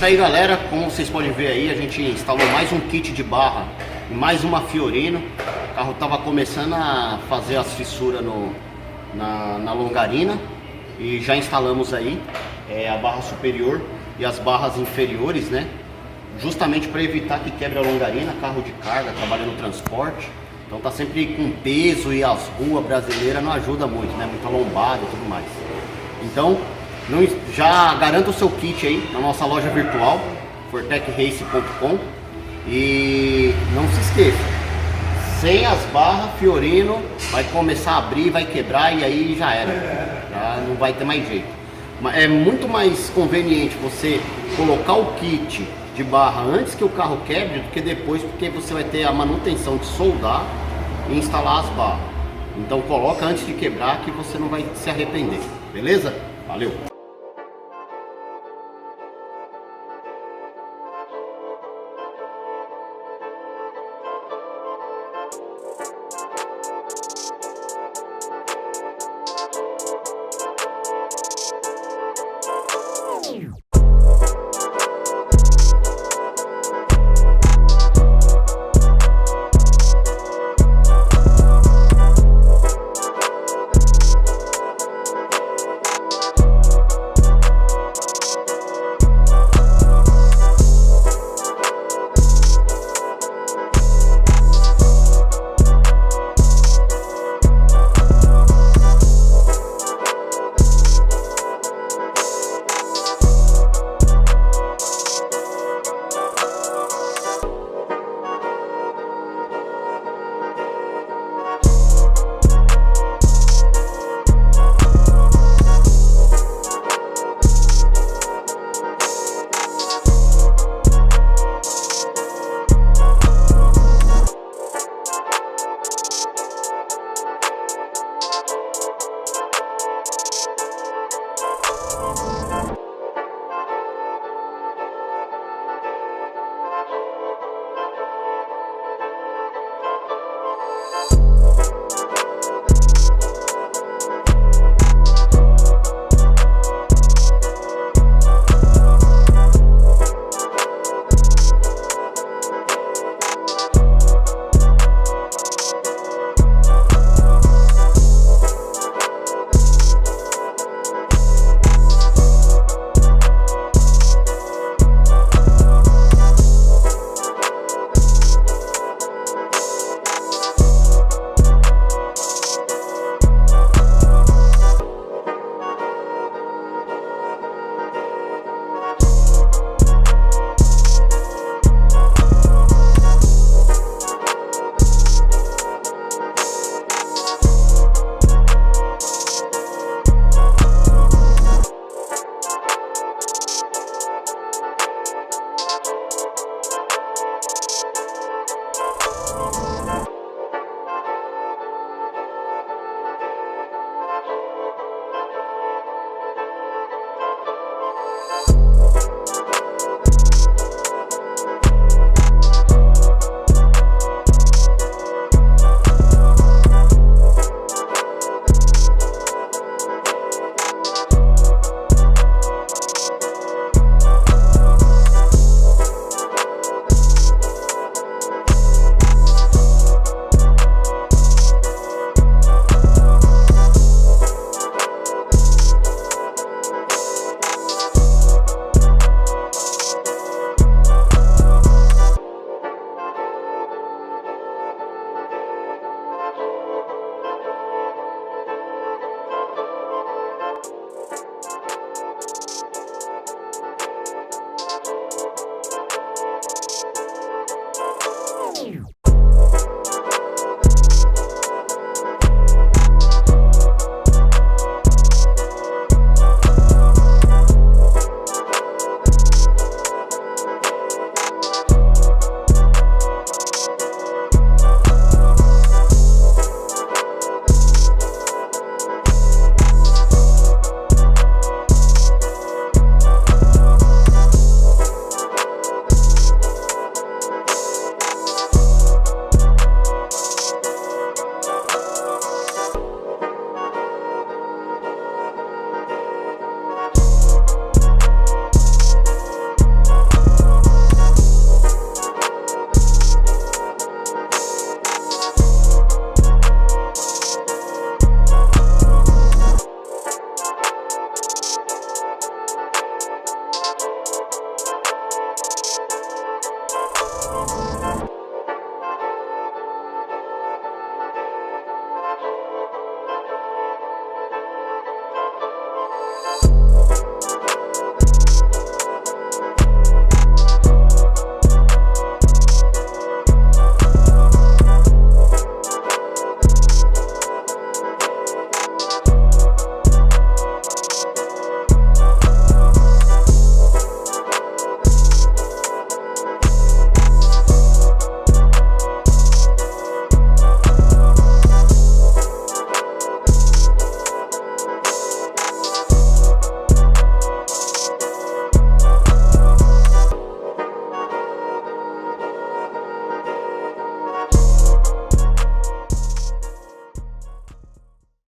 isso aí, galera, como vocês podem ver aí, a gente instalou mais um kit de barra e mais uma Fiorino. O carro estava começando a fazer as fissuras na longarina e já instalamos aí a barra superior e as barras inferiores, né? Justamente para evitar que quebre a longarina, carro de carga, trabalha no transporte. Então tá sempre com peso e as ruas brasileiras não ajuda muito, né? Muita lombada e tudo mais. Então, já garanta o seu kit aí na nossa loja virtual, fortechrace.com. E não se esqueça, sem as barras, Fiorino vai começar a abrir, vai quebrar e aí já era. Já não vai ter mais jeito. É muito mais conveniente você colocar o kit de barra antes que o carro quebre do que depois, porque você vai ter a manutenção de soldar e instalar as barras. Então coloca antes de quebrar que você não vai se arrepender, beleza? Valeu!